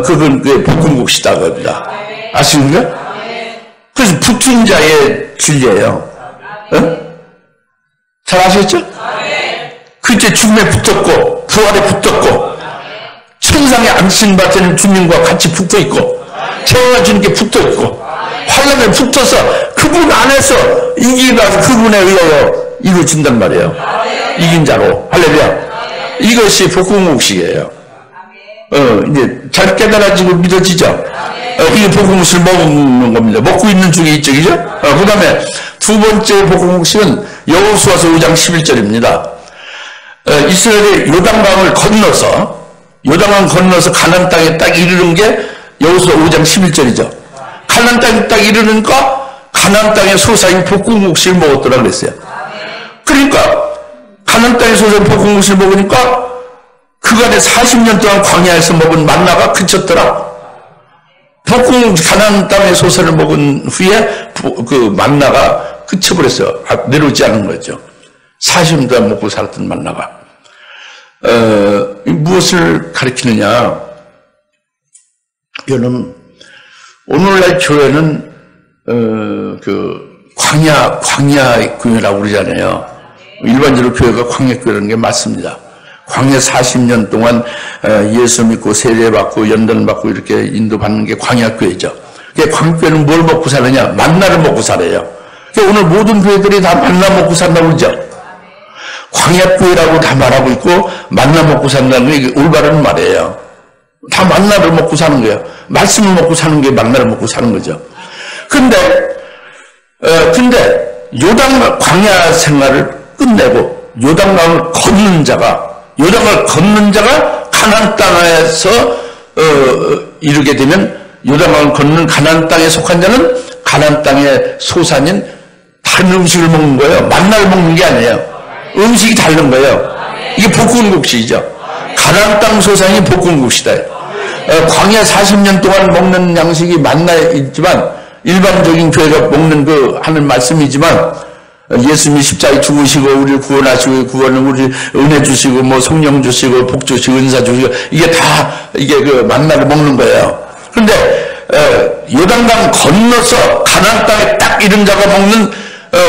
Speaker 1: 그건 복음곡식이라고 합니다. 아시겠습니까? 그래서 붙은 자의 진리예요. 잘 아시겠죠? 그때 죽음에 붙었고 부활에 붙었고 천상에 안심받은 주님과 같이 붙어있고 재림한 주님께 붙어있고 환난에 붙어서 그분 안에서 이기가서 그분에 의하여 이루어진단 말이에요. 이긴 자로. 할렐루야. 이것이 복음곡식이에요. 이제 잘 깨달아지고 믿어지죠? 이게 복음곡식을 먹는 겁니다. 먹고 있는 중에 있죠. 그죠? 그 다음에 두 번째 복음곡식은 여호수아서 5장 11절입니다. 이스라엘이 요단강을 건너서 요단강 건너서 가나안 땅에 딱 이르는 게 여호수아 5장 11절이죠. 가나안 땅에 딱 이르니까 가나안 땅의 소사인 볶음국수를 먹었더라 그랬어요. 그러니까 가나안 땅의 소사인 볶음국수를 먹으니까 그간에 40년 동안 광야에서 먹은 만나가 그쳤더라. 가나안 땅의 소사를 먹은 후에 그 만나가 그쳐버렸어요. 내려오지 않은 거죠. 40년 동안 먹고 살았던 만나가. 무엇을 가리키느냐? 이거는 오늘날 교회는 광야 교회라고 그러잖아요. 일반적으로 교회가 광야 교회라는 게 맞습니다. 광야 40년 동안 예수 믿고 세례받고 연단받고 이렇게 인도받는 게 광야 교회죠. 광야 교회는 뭘 먹고 사느냐? 만나를 먹고 살아요. 오늘 모든 교회들이 다 만나 먹고 산다고 그러죠. 광야 교회라고 다 말하고 있고 만나 먹고 산다는 게 올바른 말이에요. 다 만나를 먹고 사는 거예요. 말씀을 먹고 사는 게 만나를 먹고 사는 거죠. 근데 요단 광야 생활을 끝내고 요단강을 건넌 자가 가나안 땅에서 이르게 되면 요단강을 건넌 가나안 땅에 속한 자는 가나안 땅의 소산인 다른 음식을 먹는 거예요. 만나를 먹는 게 아니에요. 음식이 다른 거예요. 이게 볶음국수이죠. 가나안 땅 소산이 볶음국수다. 광야 40년 동안 먹는 양식이 만나있지만 일반적인 교회가 먹는 하는 말씀이지만 예수님이 십자가에 죽으시고 우리를 구원하시고 구원을 우리 은혜 주시고 뭐 성령 주시고 복 주시고 은사 주시고 이게 그 만나를 먹는 거예요. 그런데 요단강 건너서 가나안 땅에 딱 이른 자가 먹는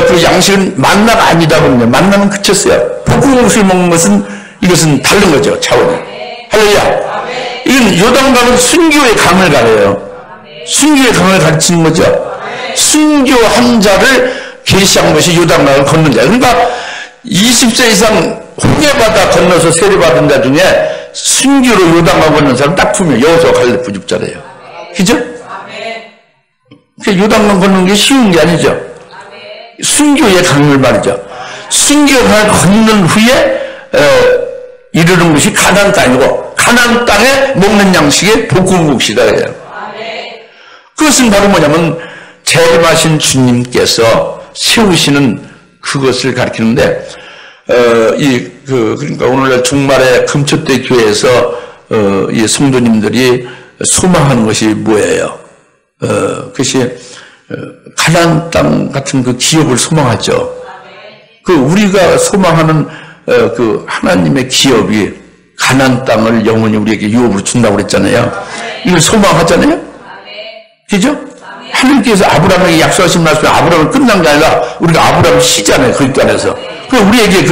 Speaker 1: 그 양식은 만나가 아니다 그러면 만나는 그쳤어요. 볶음국수를 먹는 이것은 다른 거죠. 차원이. 할렐루야. 이건 요단강은 순교의 강을 가려요. 순교의 강을 가르치는 거죠. 순교한 자를 계시한 것이 요단강을 건넌 자. 그러니까 20세 이상 홍해바다 건너서 세례받은 자 중에 순교로 요단강 건넌 사람 딱 2명. 여호수아 갈렙 부족자래요. 그죠? 요단강 건너는 게 쉬운 게 아니죠. 순교의 강을 말이죠. 순교의 강을 건넌 후에 이르는 것이 가나안 땅이고 가나안 땅에 먹는 양식의 볶음국수다. 그것은 바로 뭐냐면 재림하신 주님께서 세우시는 그것을 가리키는데 그러니까 오늘날 종말의 금초대 교회에서 이 성도님들이 소망하는 것이 뭐예요? 그것이 가나안 땅 같은 그 기업을 소망하죠. 우리가 소망하는 그 하나님의 기업이 가나안 땅을 영원히 우리에게 유업으로 준다고 그랬잖아요. 이걸 소망하잖아요. 그죠? 하나님께서 아브라함에게 약속하신 말씀이 아브라함은 끝난 게 아니라 우리가 아브라함 시잖아요. 그리스도 안에서. 우리에게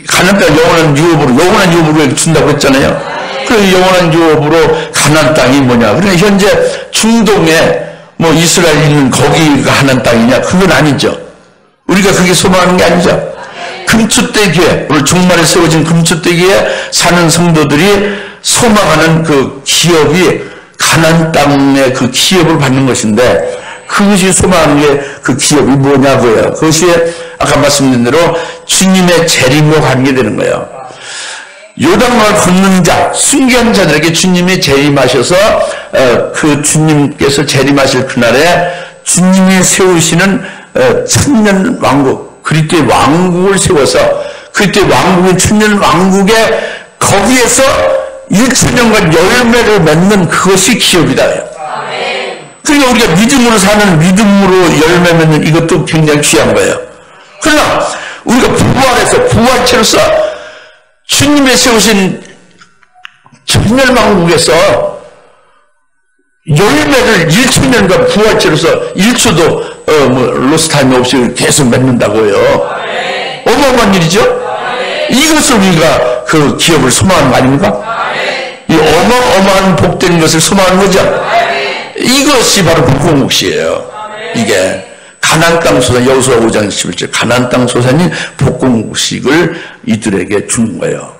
Speaker 1: 가나안 땅 영원한 유업으로 준다고 했잖아요. 그 영원한 유업으로 가나안 땅이 뭐냐? 그러니까 현재 중동에 뭐 이스라엘 있는 거기가 가나안 땅이냐? 그건 아니죠. 우리가 그게 소망하는 게 아니죠. 금초대 교회, 오늘 종말에 세워진 금초대 교회에 사는 성도들이 소망하는 그 기업이 가나안 땅의 그 기업을 받는 것인데 그것이 소망하는 게 그 기업이 뭐냐고요. 그것이 아까 말씀드린 대로 주님의 재림과 관계되는 거예요. 요단강을 건넌 자, 순교한 자들에게 주님이 재림하셔서 그 주님께서 재림하실 그날에 주님이 세우시는 천년 왕국, 그리스도의 왕국을 세워서 그리스도의 왕국인 천년 왕국에 거기에서 1천년간 열매를 맺는 그것이 기업이다. 그러니까 우리가 믿음으로 사는 믿음으로 열매 맺는 이것도 굉장히 귀한 거예요. 그러나 우리가 부활해서 부활체로서 주님의 세우신 천년왕국에서 열매를 1천년간 부활체로서 1초도 로스타임이 없이 계속 맺는다고요. 어마어마한 일이죠? 이것을 우리가 그 기업을 소망하는 거 아닙니까? 이 어마어마한 복된 것을 소망하는 거죠. 이것이 바로 볶음국수예요. 이게 가나안 땅 소산, 여호수아 5장 11절 가나안 땅 소산인 볶음국식을 이들에게 주는 거예요.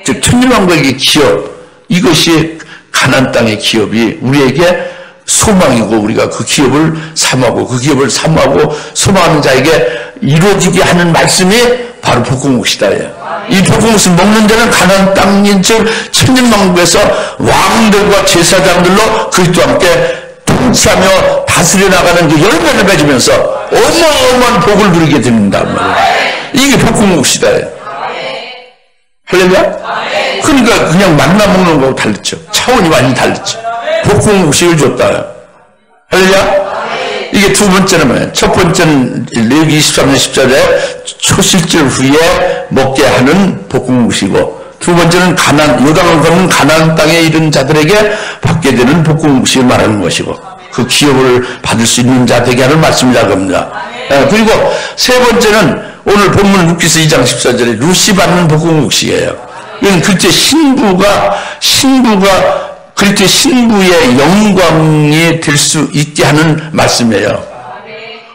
Speaker 1: 즉 천년왕국의 기업, 이것이 가나안 땅의 기업이 우리에게 소망이고 우리가 그 기업을 사모하고 그 기업을 사모하고 소망하는 자에게 이루어지게 하는 말씀이 바로 볶음국시다. 이 볶음국수 먹는 자는 가나안 땅인 즉 천년왕국에서 왕들과 제사장들로 그리스도와 함께 통치하며 다스려 나가는 그 열매를 맺으면서 어마어마한 복을 누리게 됩니다. 이게 볶음국시다. 할렐루야? 그러니까 그냥 만나 먹는 거하고 다르죠. 차원이 완전히 다르죠. 볶음국식을 줬다. 할렐루야? 이게 두 번째는 뭐예요? 첫 번째는 레위기 23년 14절에 초실절 후에 먹게 하는 볶음국식이고, 두 번째는 요단을 건넌 가나안 땅에 이른 자들에게 받게 되는 볶음국식을 말하는 것이고, 그 기업을 받을 수 있는 자 되게 하는 말씀이라고 합니다. 그리고 세 번째는 오늘 본문 룻기서 2장 14절에 룻이 받는 볶음국식이에요. 이건 그때 신부가 그때 신부의 영광이 될 수 있게 하는 말씀이에요.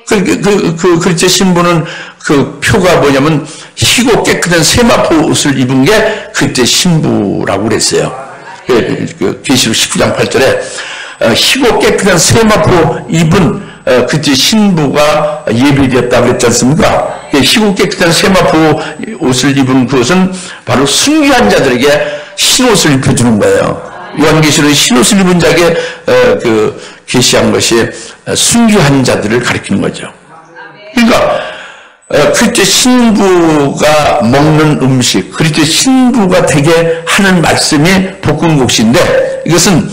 Speaker 1: 그때 신부는 그 표가 뭐냐면 희고 깨끗한 세마포 옷을 입은 게 그때 신부라고 그랬어요. 계시록 19장 8절에 희고 깨끗한 세마포 입은 그때 신부가 예비되었다고 그랬지 않습니까? 희고 깨끗한 세마포 옷을 입은 그것은 바로 순교한 자들에게 흰옷을 입혀주는 거예요. 요한계시록 흰옷을 입은 자에게 계시한 것이 순교한 자들을 가리키는 거죠. 그러니까 그때 신부가 먹는 음식, 그때 신부가 되게 하는 말씀이 볶음국시인데, 이것은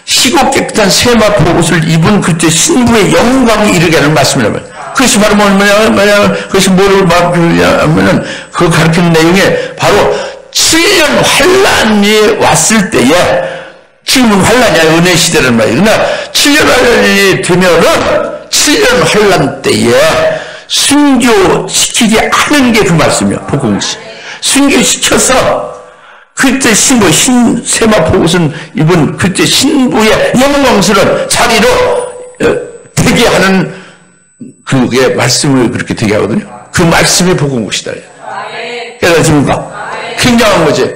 Speaker 1: 희고 깨끗한 세마포 옷을 입은 그때 신부의 영광이 이르게 하는 말씀이라면, 그것이 바로 뭐냐면, 그것이 뭐를 말하냐면은, 그 가르치는 내용에 바로 7년 환란이 왔을 때에, 지금은 환란이야, 은혜 시대란 말이야. 그러나 7년 환란이 되면은, 7년 환란 때에 순교시키게 하는 게 그 말씀이야, 볶음국시. 순교시켜서, 그때 신부, 흰 세마포 옷은 입은 그때 신부의 영광스러운 자리로 되게 하는 그게 말씀을 그렇게 되게 하거든요. 그 말씀이 볶음국시다. 깨달으십니까? 굉장한 거지.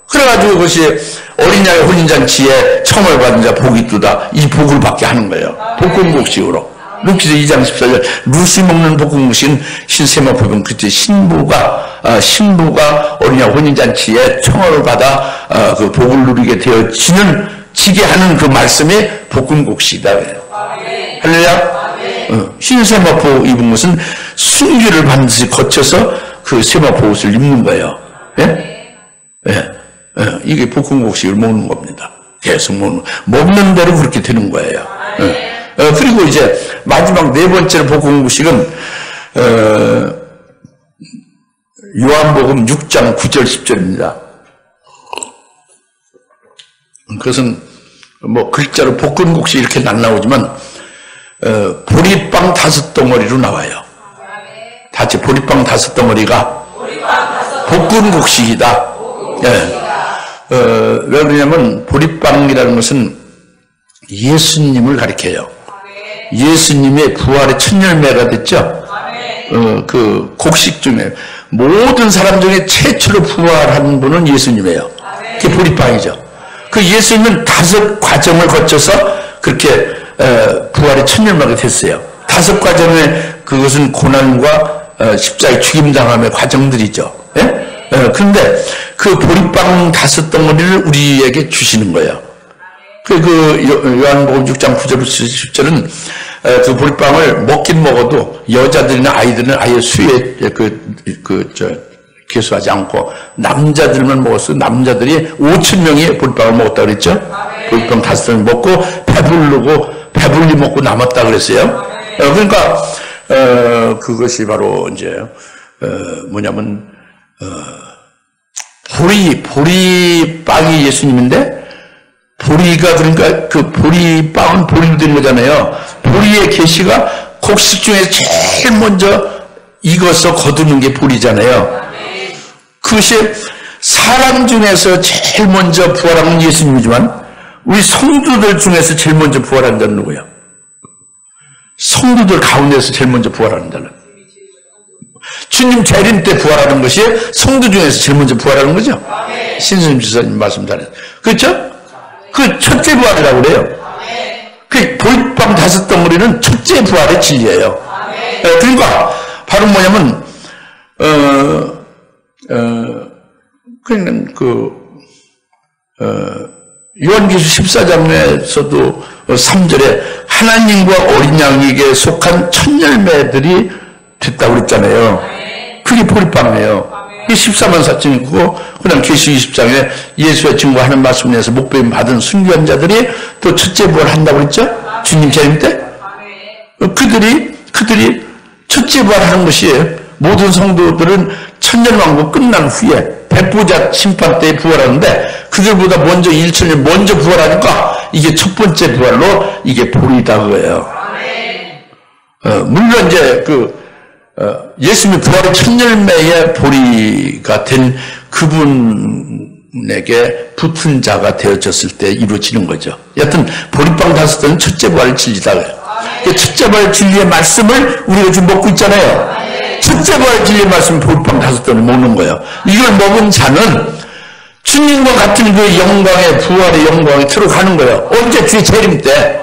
Speaker 1: 그래가지고 그것이 어린 양의 혼인잔치에 청을 받은 자 복이 있도다. 이 복을 받게 하는 거예요. 볶음국식으로. 룻기서 2장 14절 룻이 먹는 볶음국식은 흰세마포는 그때 신부가 어린 양 혼인잔치에 청을 받아 그 복을 누리게 지게 하는 그 말씀이 볶음국식이다. 할렐루야. 흰세마포 입은 것은 순교를 반드시 거쳐서 그 세마포 옷을 입는 거예요. 이게 볶음국식을 먹는 겁니다. 계속 먹는 대로 그렇게 되는 거예요. 그리고 이제 마지막 네 번째로 볶음국식은 요한복음 6장 9절 10절입니다. 그것은 뭐 글자로 볶음국식 이렇게 안 나오지만 보리빵 5덩어리로 나와요. 다시 보리빵 5덩어리가 볶음국식이다. 왜 그러냐면 보리빵이라는 것은 예수님을 가리켜요. 예수님의 부활의 첫 열매가 됐죠. 그 곡식 중에 모든 사람 중에 최초로 부활한 분은 예수님이에요. 그게 보리빵이죠. 그 예수님은 5 과정을 거쳐서 그렇게 부활의 첫 열매가 됐어요. 5 과정의 그것은 고난과 십자가에 죽임당함의 과정들이죠. 그런데 그 보리빵 5덩어리를 우리에게 주시는 거예요. 요한복음 6장 9절부터 10절은 그 보리빵을 먹긴 먹어도 여자들이나 아이들은 아예 수에 개수하지 않고 남자들만 먹었어. 남자들이 5,000명이 보리빵을 먹었다 그랬죠. 보리빵 5덩어리 먹고 배불리 먹고 남았다 그랬어요. 그러니까 그것이 바로 이제 뭐냐면 보리빵이 예수님인데, 보리가 그러니까 그 보리빵은 보리로 된 거잖아요. 보리의 계시가 곡식 중에 제일 먼저 익어서 거두는 게 보리잖아요. 그것이 사람 중에서 제일 먼저 부활하는 예수님이지만 우리 성도들 중에서 제일 먼저 부활하는 자는 누구야? 성도들 가운데서 제일 먼저 부활하는 자는 주님 재림 때 부활하는 것이 성도 중에서 제일 먼저 부활하는 거죠. 신수님 지사님 말씀 잘했어요. 그렇죠? 그 첫째 부활이라고 그래요. 그 보리빵 5덩어리는 첫째 부활의 진리예요. 그러니까 바로 뭐냐면 그냥 요한계시록 14장에서도 3절에 하나님과 어린 양에게 속한 첫 열매들이 됐다고 그랬잖아요. 그게 보리빵이에요. 이게 14만 4천이고, 그다음 계시록 20장에 예수의 증거하는 말씀을 위해서 목배임 받은 순교한 자들이 또 첫째 부활을 한다고 그랬죠? 주님 재림 때? 그들이 첫째 부활하는 것이에요. 모든 성도들은 천년왕국 끝난 후에 백보자 심판 때에 부활하는데, 그들보다 먼저 1천년 먼저 부활하니까 이게 첫 번째 부활로 이게 보리다 그거예요. 물론 이제 예수님의 부활의 첫 열매의 보리가 된 그분에게 붙은 자가 되어졌을 때 이루어지는 거죠. 여하튼 보리빵 5은 첫째 부활 진리다. 첫째 부활 진리의 말씀을 우리가 지금 먹고 있잖아요. 첫째 부활 진리의 말씀 보리빵 5을 먹는 거예요. 이걸 먹은 자는 주님과 같은 그 영광의 부활의 영광에 들어가는 거예요. 언제? 주의 재림 때.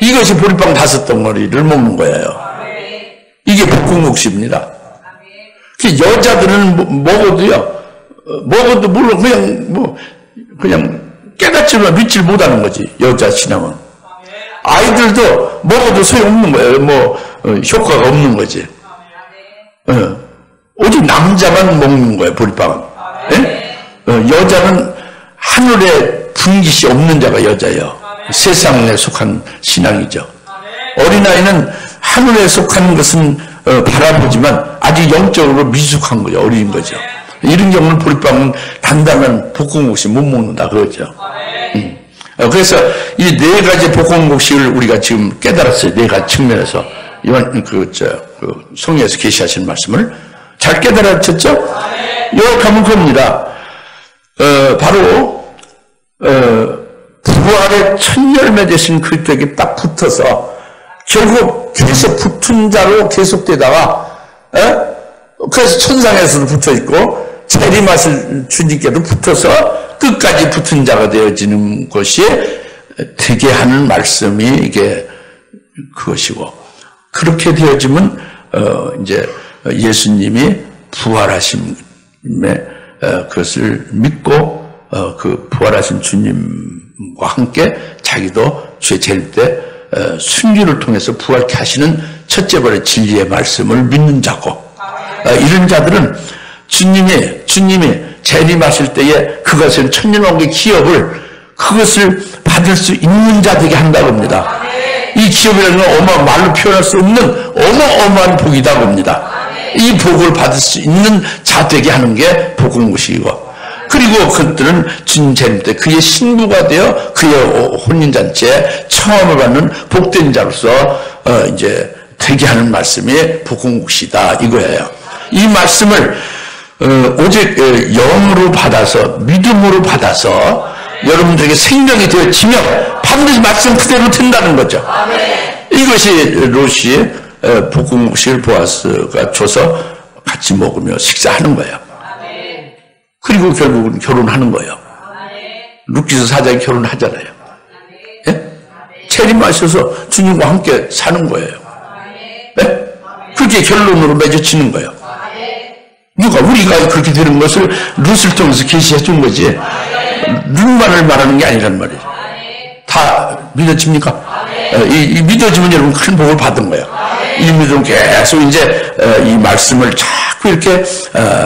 Speaker 1: 이것이 보리빵 5덩어리를 먹는 거예요. 이게 볶음국수입니다. 여자들은 먹어도 물론 그냥 깨닫지만 믿질 못하는 거지. 여자 신앙은. 아이들도 먹어도 소용없는 거예요. 효과가 없는 거지. 오직 남자만 먹는 거예요, 보리빵은. 여자는 하늘에 분깃이 없는 자가 여자예요. 세상에 속한 신앙이죠. 어린아이는 하늘에 속한 것은 바라보지만 아직 영적으로 미숙한 거죠. 어린 거죠. 이런 경우는 보리빵은 단단한 볶음국수 못 먹는다 그러죠. 그래서 이 4가지 볶음국수를 우리가 지금 깨달았어요. 4가지 측면에서. 이번 성경에서 계시하신 말씀을 잘 깨달았죠? 요약하면 그겁니다. 바로 부활의 첫 열매 되신 그리스도에게 딱 붙어서 결국 계속 붙은 자로 계속되다가 그래서 천상에서도 붙어있고 재림하실 주님께도 붙어서 끝까지 붙은 자가 되어지는 것이 되게 하는 말씀이 이게 그것이고, 그렇게 되어지면 이제 예수님이 부활하심에 그것을 믿고 그 부활하신 주님과 함께 자기도 주의 재림 때 순교를 통해서 부활케 하시는 첫째 번의 진리의 말씀을 믿는 자고, 이런 자들은 주님이 재림하실 때에 그것은 천년왕국의 기업을 그것을 받을 수 있는 자 되게 한다고 합니다. 이 기업이라는 건 말로 표현할 수 없는 어마어마한 복이다 봅니다. 이 복을 받을 수 있는 자 되게 하는 게 복음국이고, 그리고 그들은 주님 재림 때 그의 신부가 되어 그의 혼인잔치에 청함을 받는 복된 자로서 이제 되게 하는 말씀이 복음국이다 이거예요. 이 말씀을 오직 영으로 받아서 믿음으로 받아서 여러분들에게 생명이 되어지면 반드시 말씀 그대로 된다는 거죠. 이것이 롯이 볶음국수를 보아스가 줘서 같이 먹으며 식사하는 거예요. 그리고 결국은 결혼하는 거예요. 룻기서 4장에 결혼하잖아요. 예? 재림하셔서 주님과 함께 사는 거예요. 예? 그렇게 결론으로 맺어지는 거예요. 우리가 그렇게 되는 것을 룻을 통해서 계시해 준 거지. 룻만을 말하는 게 아니란 말이에요. 다 믿어집니까? 이 믿어지면 여러분 큰 복을 받은 거예요. 이 믿음 계속 이제 이 말씀을 자꾸 이렇게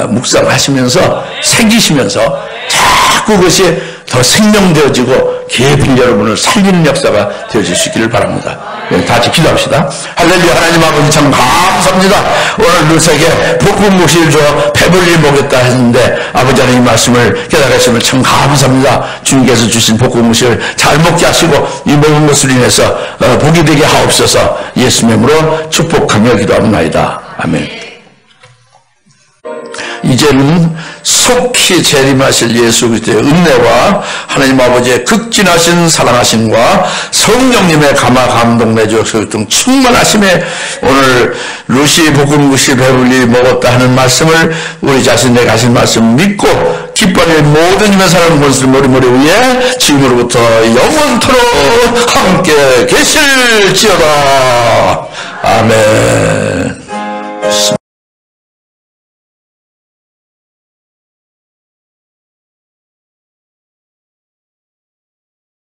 Speaker 1: 묵상하시면서 새기시면서 자꾸 그것이 더 생명되어지고 깊이 여러분을 살리는 역사가 되어질 수 있기를 바랍니다. 다 같이 기도합시다. 할렐루야. 하나님 아버지 참 감사합니다. 오늘 룻에게 볶음국수를 줘 배불리 먹였다 했는데 아버지 하나님 이 말씀을 깨달으시면 참 감사합니다. 주님께서 주신 볶음국수를 잘 먹게 하시고 이 먹은 것을 인해서 복이 되게 하옵소서. 예수님의 이름으로 축복하며 기도합니다. 아멘. 이제는 속히 재림하실 예수 그리스도의 은혜와 하나님 아버지의 극진하신 사랑하심과 성령님의 감화 감동 내주 등 충만하심에 오늘 룻이 볶음국수 배불리 먹었다 하는 말씀을 우리 자신에게 하신 말씀 믿고 기뻐하는 모든 힘의 사랑하는 권수를 머리머리 위에 지금으로부터 영원토록 함께 계실지어다. 아멘.